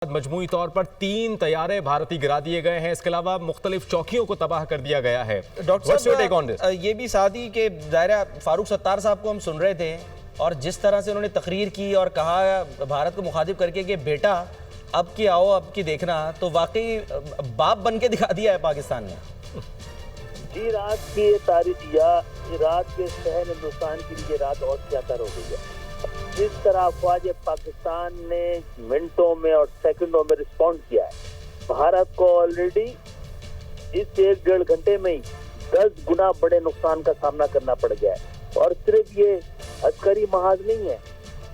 मजमूई तौर पर 3 तैयारे भारती गिरा दिए गए हैं। इसके अलावा मुख्तलिफ चौकियों को तबाह कर दिया गया है। डॉक्टर साहब, ये भी साथ ही कि दायरा फारूक सत्तार साहब को हम सुन रहे थे और जिस तरह से उन्होंने तकरीर की और कहा भारत को मुखातिब करके कि बेटा अब की आओ अब की देखना, तो वाकई बाप बन के दिखा दिया है पाकिस्तान ने। जी, रात की ये तारीख या रात के शहर हिंदुस्तान के लिए रात और ज्यादा हो गई है। जिस तरह अफवाज पाकिस्तान ने मिनटों में और सेकंडों में रिस्पॉन्ड किया है, भारत को ऑलरेडी इस 1-1.5 घंटे में ही 10 गुना बड़े नुकसान का सामना करना पड़ गया है। और सिर्फ ये अस्करी महाज नहीं है,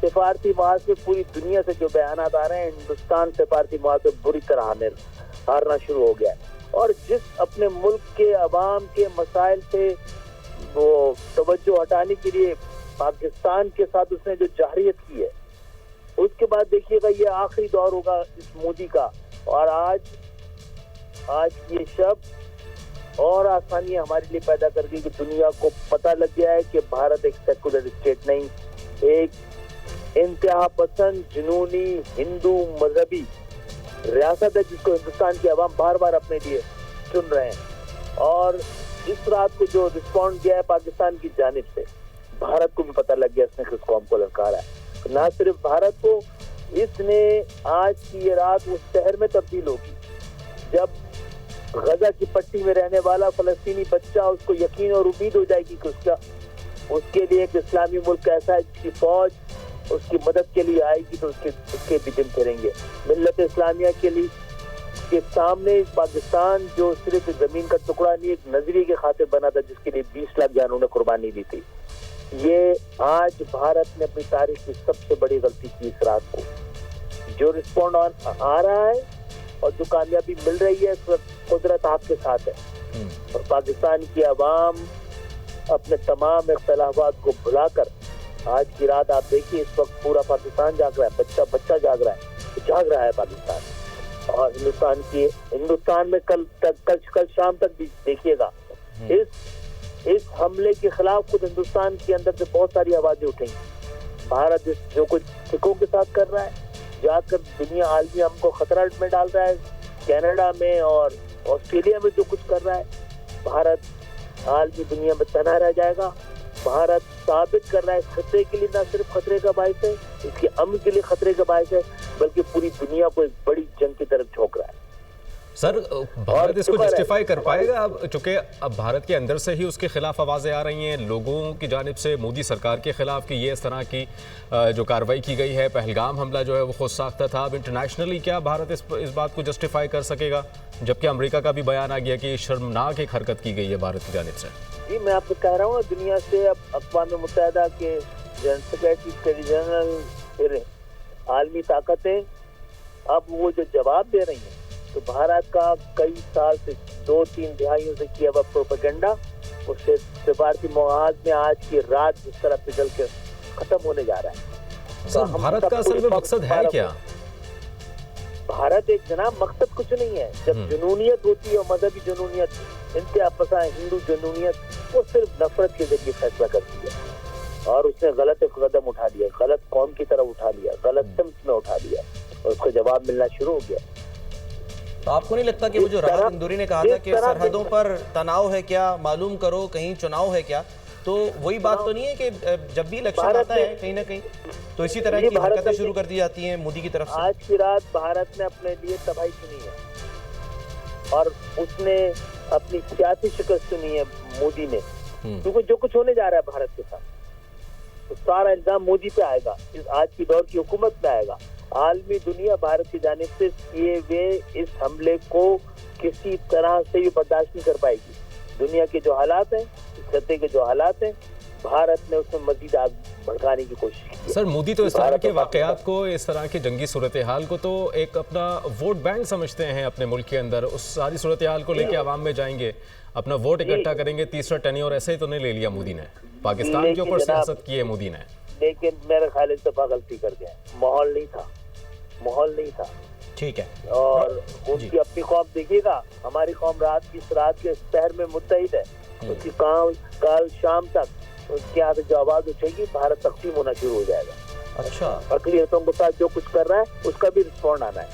सिफारती महाज में पूरी दुनिया से जो बयानात आ रहे हैं, हिंदुस्तान सिफारती महाज में बुरी तरह हारना शुरू हो गया है। और जिस अपने मुल्क के अवाम के मसाइल से वो तवज्जो हटाने के लिए पाकिस्तान के साथ उसने जो जाहिरियत की है, उसके बाद देखिएगा ये आखिरी दौर होगा इस मोदी का। और आज ये शब्द और आसानियां हमारे लिए पैदा कर दी कि दुनिया को पता लग गया है कि भारत एक सेकुलर स्टेट नहीं, एक इंतहा पसंद जुनूनी हिंदू मजहबी रियासत है जिसको हिंदुस्तान के अवाम बार बार अपने लिए चुन रहे हैं। और इस रात को जो रिस्पॉन्ड किया है पाकिस्तान की जानिब से, भारत को भी पता लग गया इसने किस कौम को ललकारा है। ना सिर्फ भारत को, इसने आज की ये रात उस शहर में तब्दील होगी जब गजा की पट्टी में रहने वाला फलस्तीनी बच्चा, उसको यकीन और उम्मीद हो जाएगी कि उसके लिए एक इस्लामी मुल्क ऐसा है जिसकी फौज उसकी मदद के लिए आएगी, तो उसके भी दिन फिरेंगे। मिल्लत इस्लामिया के लिए के सामने पाकिस्तान जो सिर्फ जमीन का टुकड़ा नहीं, एक नजरिए के खातिर बना था जिसके लिए 20 लाख जानों ने कुर्बानी दी थी। ये आज भारत ने अपनी तारीख की सबसे बड़ी गलती की इस रात को। जो रिस्पॉन्ड आ रहा है और जो कामयाबी मिल रही है, इस वक्त कुदरत आपके साथ है। और पाकिस्तान की आवाम अपने तमाम इख्तलाफात को भुलाकर आज की रात आप देखिए, इस वक्त पूरा पाकिस्तान जाग रहा है, बच्चा जाग रहा है पाकिस्तान। और हिंदुस्तान में कल शाम तक भी देखिएगा इस हमले के खिलाफ खुद हिंदुस्तान के अंदर से बहुत सारी आवाजें उठेंगी। भारत जो कुछ सिखों के साथ कर रहा है, जाकर दुनिया आलमी हमको खतरा में डाल रहा है, कनाडा में और ऑस्ट्रेलिया में जो कुछ कर रहा है, भारत आलमी दुनिया में तना रह जाएगा। भारत साबित कर रहा है खतरे के लिए ना सिर्फ खतरे का बायस है, इसके अमन के लिए खतरे का बायस है, बल्कि पूरी दुनिया को एक बड़ी जंग की तरफ झोंक रहा है। सर, भारत इसको जस्टिफाई कर पाएगा? चूंकि अब भारत के अंदर से ही उसके खिलाफ आवाज़ें आ रही हैं लोगों की जानिब से, मोदी सरकार के खिलाफ कि ये इस तरह की जो कार्रवाई की गई है, पहलगाम हमला जो है वो खुद साख्ता था। अब इंटरनेशनली क्या भारत इस बात को जस्टिफाई कर सकेगा, जबकि अमेरिका का भी बयान आ गया कि शर्मनाक एक हरकत की गई है भारत की जानिब से? जी, मैं आपको कह रहा हूँ, दुनिया से अब अक़वाम मुत्तहिदा के जनरल सेक्रेटरी जनरल फिर आलमी ताकतें अब वो जो जवाब दे रही हैं, तो भारत का कई साल से 2-3 दिहाइयों से किया हुआ प्रोपेगेंडा उससे सिफारती मुआहद में आज की रात जिस तरह पिघल के खत्म होने जा रहा है। तो भारत का असल में मकसद है क्या? भारत एक जनाब मकसद कुछ नहीं है। जब जुनूनियत होती है, मजहबी जुनूनियत, इंतहा पसंद हिंदू जुनूनियत, वो सिर्फ नफरत के जरिए फैसला करती है। और उसने गलत एक कदम उठा लिया, गलत कौम की तरफ उठा लिया, गलत सिम्त में उठा लिया, और उसको जवाब मिलना शुरू हो गया। तो आपको नहीं लगता कि वो जो राहत इंदौरी ने कहा था कि सरहदों पर तनाव है क्या, मालूम करो कहीं चुनाव है क्या, तो वही बात तो नहीं है कि जब भी इलेक्शन आता है कहीं ना कहीं तो इसी तरह की हरकतें शुरू कर दी जाती हैं मोदी की तरफ से? आज की रात भारत ने अपने लिए तबाही चुनी है और उसने अपनी सियासी शिकस्त चुनी है मोदी ने, क्योंकि जो कुछ होने जा रहा है भारत के साथ, तो सारा इल्जाम मोदी पे आएगा, इस आज की दौर की हुकूमत पे आएगा। आलमी दुनिया भारत की जानिब से किए हुए इस हमले को किसी तरह से भी बर्दाश्त नहीं कर पाएगी। दुनिया के जो हालात हैं, इस खत्ते के जो हालात हैं, भारत ने उसमें मजीद आग भड़काने की कोशिश की। सर, मोदी तो इस तरह के वाकयात को, इस तरह की जंगी सूरत हाल को तो एक अपना वोट बैंक समझते हैं अपने मुल्क के अंदर। उस सारी सूरत हाल को लेके आवाम में जाएंगे, अपना वोट इकट्ठा करेंगे, तीसरा टेन्योर ऐसे ही तो नहीं ले लिया मोदी ने, पाकिस्तान के ऊपर सियासत की है मोदी ने। लेकिन मेरे ख्याल इस दफा गलती कर गया, माहौल नहीं था। ठीक है। और उसकी अपनी कौम देखिएगा, हमारी कौम इस रात के शहर में मुत्तहिद है, उसकी कल शाम तक उसके यहाँ से जो आवाज उठेगी, भारत तकसीम होना शुरू हो जाएगा। अच्छा, अकलियतों के साथ जो कुछ कर रहा है उसका भी रिस्पॉन्ड आना है।